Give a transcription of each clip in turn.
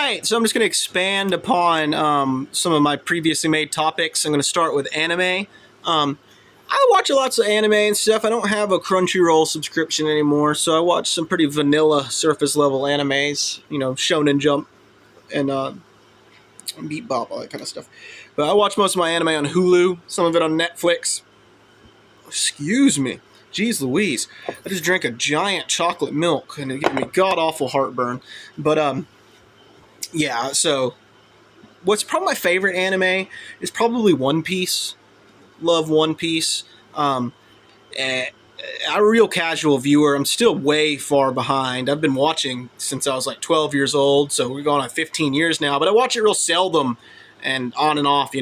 right, so I'm just going to expand upon some of my previously made topics. I'm going to start with anime. I watch lots of anime and stuff. I don't have a Crunchyroll subscription anymore, so I watch some pretty vanilla surface level animes, Shonen Jump and Beat Bop, all that kind of stuff. But I watch most of my anime on Hulu, some of it on Netflix. Excuse me. Jeez Louise. I just drank a giant chocolate milk and it gave me god-awful heartburn. But, yeah, so what's probably my favorite anime is probably One Piece. Love One Piece. I'm a real casual viewer. I'm still way far behind. I've been watching since I was like 12 years old, so we're going on 15 years now, but I watch it real seldom and on and off,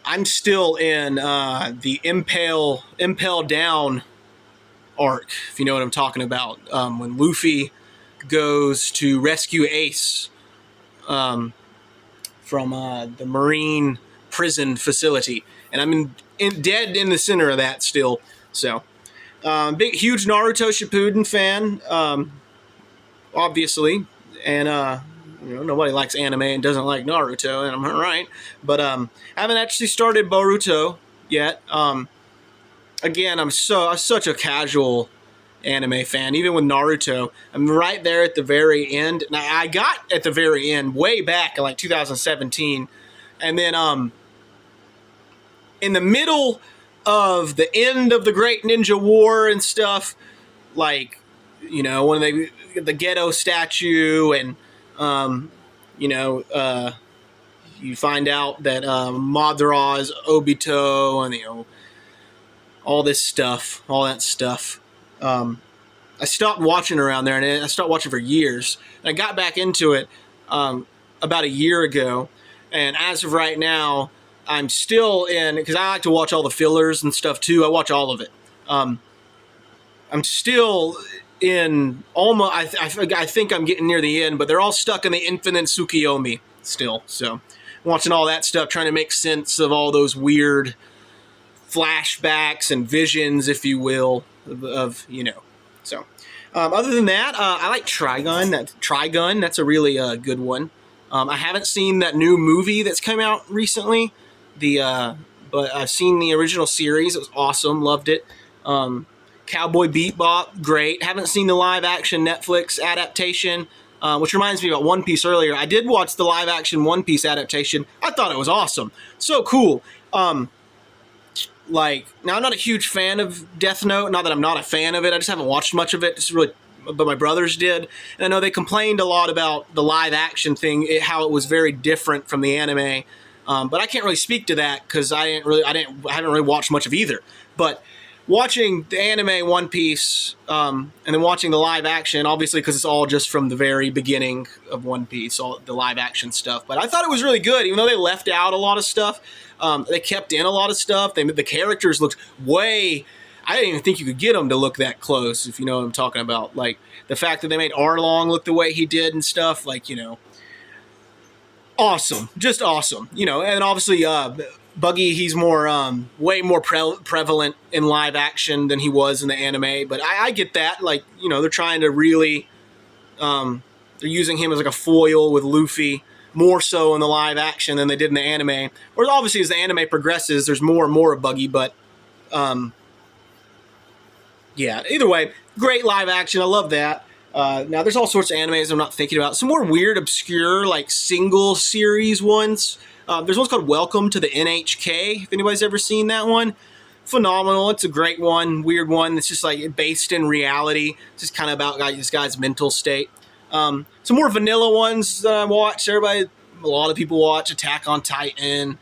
I'm still in the Impel Down arc, if you know what I'm talking about. When Luffy goes to rescue Ace from the Marine prison facility, and I'm dead in the center of that still. So, huge Naruto Shippuden fan, obviously, and nobody likes anime and doesn't like Naruto, and I'm right. But I haven't actually started Boruto yet. Again, I'm such a casual anime fan. Even with Naruto, I'm right there at the very end. Now, I got at the very end way back in like 2017, and then in the middle of the end of the Great Ninja War and stuff, like, when they the Ghetto statue and you find out that Madara is Obito and all that stuff. I stopped watching around there, and I stopped watching for years. And I got back into it about a year ago, and as of right now, I'm still in, because I like to watch all the fillers and stuff too. I watch all of it. I'm still in almost. I think I'm getting near the end, but they're all stuck in the Infinite Tsukiyomi still. So I'm watching all that stuff, trying to make sense of all those weird flashbacks and visions, if you will, of. So other than that, I like Trigun. That's a really good one. I haven't seen that new movie that's come out recently. But I've seen the original series. It was awesome. Loved it. Cowboy Bebop, great. Haven't seen the live action Netflix adaptation, which reminds me about One Piece earlier. I did watch the live action One Piece adaptation. I thought it was awesome. So cool. Now I'm not a huge fan of Death Note. Not that I'm not a fan of it. I just haven't watched much of it. But my brothers did. And I know they complained a lot about the live action thing, how it was very different from the anime. But I can't really speak to that because I haven't really watched much of either. But watching the anime One Piece and then watching the live action, obviously because it's all just from the very beginning of One Piece, all the live action stuff. But I thought it was really good, even though they left out a lot of stuff. They kept in a lot of stuff. The characters looked way. I didn't even think you could get them to look that close, if you know what I'm talking about. Like the fact that they made Arlong look the way he did and stuff, awesome, just awesome, and obviously Buggy, he's way more prevalent in live action than he was in the anime, but I get that, they're trying to really, they're using him as like a foil with Luffy, more so in the live action than they did in the anime, whereas obviously as the anime progresses, there's more and more of Buggy, but, yeah, either way, great live action, I love that. Now, there's all sorts of animes I'm not thinking about. Some more weird, obscure, single series ones. There's one's called Welcome to the NHK, if anybody's ever seen that one. Phenomenal. It's a great one, weird one. It's just based in reality. It's just kind of about this guy's mental state. Some more vanilla ones that I watch. A lot of people watch Attack on Titan.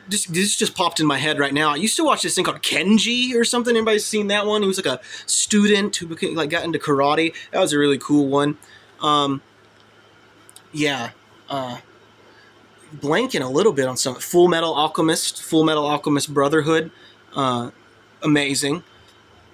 This just popped in my head right now. I used to watch this thing called Kenji or something. Anybody's seen that one? He was like a student who got into karate. That was a really cool one. Blanking a little bit on some Full Metal Alchemist Brotherhood. Amazing.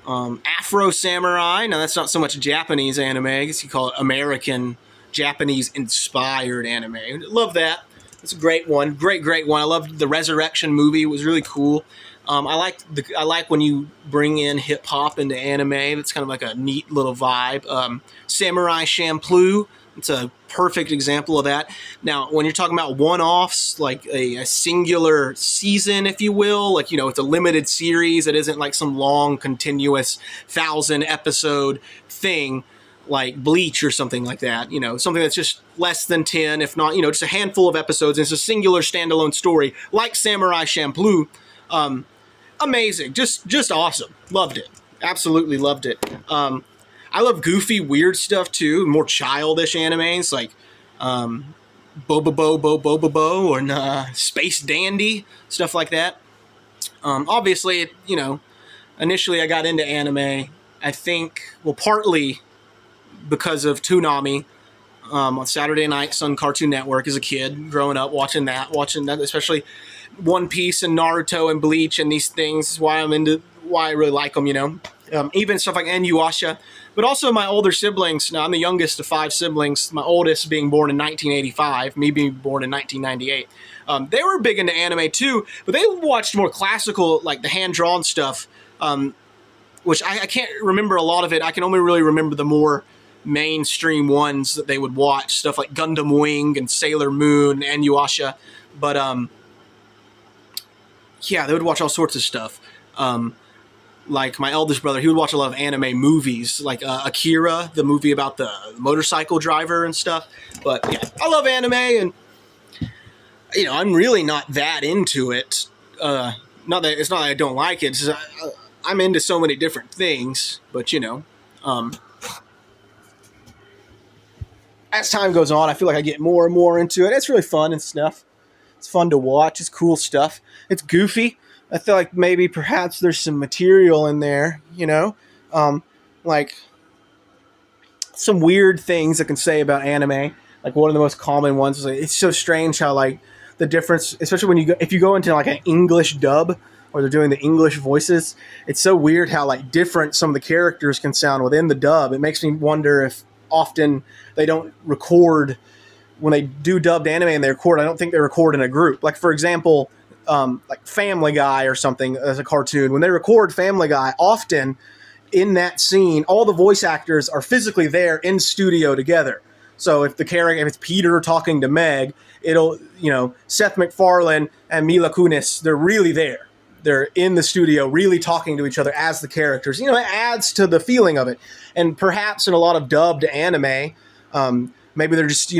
Afro Samurai. Now that's not so much Japanese anime. I guess you call it American Japanese inspired anime. Love that. It's a great one. Great one. I loved the Resurrection movie. It was really cool. I like when you bring in hip hop into anime. That's kind of like a neat little vibe. Samurai Champloo. It's a perfect example of that. Now, when you're talking about one-offs, like a singular season, if you will, like, it's a limited series. It isn't like some long, continuous 1,000-episode thing like Bleach or something like that. Something that's just less than 10, if not, just a handful of episodes. And it's a singular standalone story like Samurai Champloo. Amazing. Just awesome. Loved it. Absolutely loved it. I love goofy, weird stuff too. More childish animes like Bobobo or Space Dandy, stuff like that. Obviously, initially I got into anime, I think, well, partly because of Toonami on Saturday nights on Cartoon Network as a kid, growing up, watching that, especially One Piece and Naruto and Bleach and these things is why I really like them, even stuff like Inuyasha. But also my older siblings. Now, I'm the youngest of 5 siblings, my oldest being born in 1985, me being born in 1998. They were big into anime too, but they watched more classical, like the hand-drawn stuff, which I can't remember a lot of it. I can only really remember the more mainstream ones that they would watch, stuff like Gundam Wing and Sailor Moon and Inuyasha. But yeah, they would watch all sorts of stuff. Like my eldest brother, he would watch a lot of anime movies, like Akira, the movie about the motorcycle driver and stuff. But yeah, I love anime, and I'm really not that into it. Not that I don't like it. It's just, I'm into so many different things, but as time goes on, I feel like I get more and more into it. It's really fun and stuff. It's fun to watch. It's cool stuff. It's goofy. I feel like maybe perhaps there's some material in there, like some weird things I can say about anime. Like one of the most common ones is like, it's so strange how like the difference, especially when if you go into like an English dub or they're doing the English voices, it's so weird how like different some of the characters can sound within the dub. It makes me wonder if often they don't record when they do dubbed anime and they record. I don't think they record in a group. Like for example, like Family Guy or something as a cartoon. When they record Family Guy, often in that scene, all the voice actors are physically there in studio together. So if it's Peter talking to Meg, it'll, Seth MacFarlane and Mila Kunis, they're really there. They're in the studio really talking to each other as the characters. It adds to the feeling of it. And perhaps in a lot of dubbed anime, maybe they're just,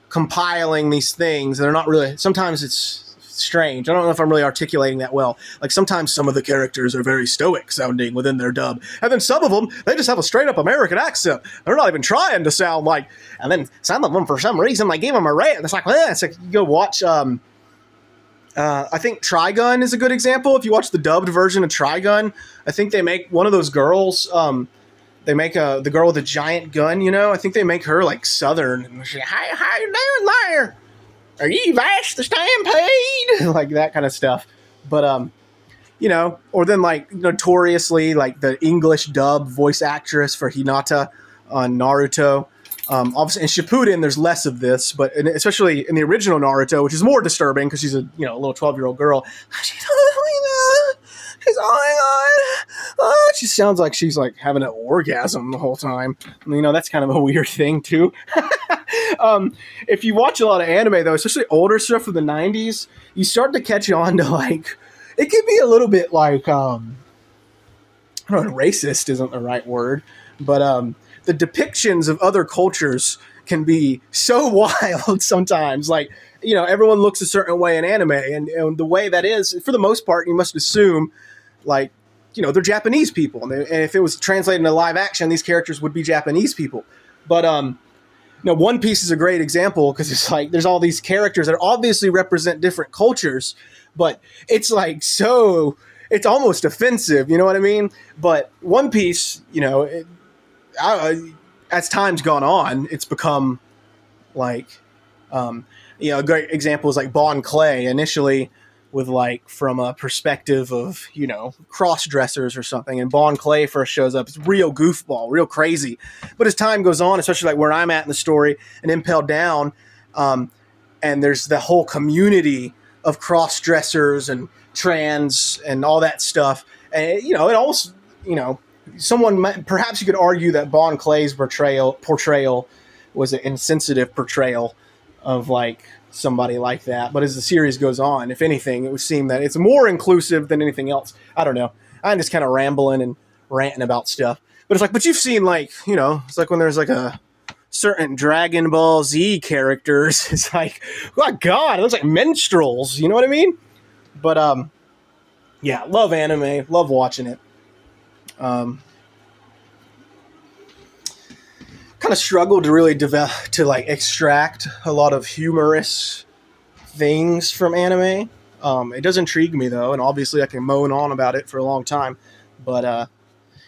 compiling these things. And they're not really, sometimes it's strange. I don't know if I'm really articulating that well. Like sometimes some of the characters are very stoic sounding within their dub. And then some of them, they just have a straight up American accent. They're not even trying to sound like, and then some of them, for some reason, they give them a rant. It's like, it's like you go watch, I think Trigun is a good example. If you watch the dubbed version of Trigun, I think they make one of those girls, they make the girl with a giant gun, I think they make her like Southern. And she's like, hey, how you doing there? Are you Vash the Stampede? Like that kind of stuff. But, or then like notoriously like the English dub voice actress for Hinata on Naruto. Obviously in Shippuden, there's less of this, but especially in the original Naruto, which is more disturbing because she's a little 12-year-old girl. She sounds like she's like having an orgasm the whole time. That's kind of a weird thing too. If you watch a lot of anime though, especially older stuff from the 90s, you start to catch on to like, it can be a little bit like, I don't know, racist isn't the right word, but the depictions of other cultures can be so wild sometimes. Like, everyone looks a certain way in anime, and the way that is, for the most part, you must assume, like, they're Japanese people. And if it was translated into live action, these characters would be Japanese people. But, One Piece is a great example because it's like there's all these characters that obviously represent different cultures, but it's like it's almost offensive, you know what I mean? But One Piece, as time's gone on, it's become like, a great example is like Bon Clay initially with like from a perspective of, cross-dressers or something. And Bon Clay first shows up. It's real goofball, real crazy. But as time goes on, especially like where I'm at in the story and Impel Down, and there's the whole community of cross dressers and trans and all that stuff. And it almost, perhaps you could argue that Bon Clay's portrayal was an insensitive portrayal of like somebody like that. But as the series goes on, if anything, it would seem that it's more inclusive than anything else. I don't know. I'm just kind of rambling and ranting about stuff. But it's like, but you've seen like, it's like when there's like a certain Dragon Ball Z characters, it's like, oh God, it looks like minstrels. You know what I mean? But yeah, love anime, love watching it. Kind of struggled to really like extract a lot of humorous things from anime. It does intrigue me though, and obviously I can moan on about it for a long time. But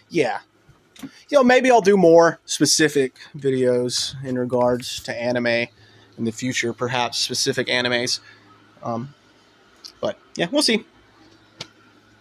yeah, maybe I'll do more specific videos in regards to anime in the future, perhaps specific animes. But yeah, we'll see.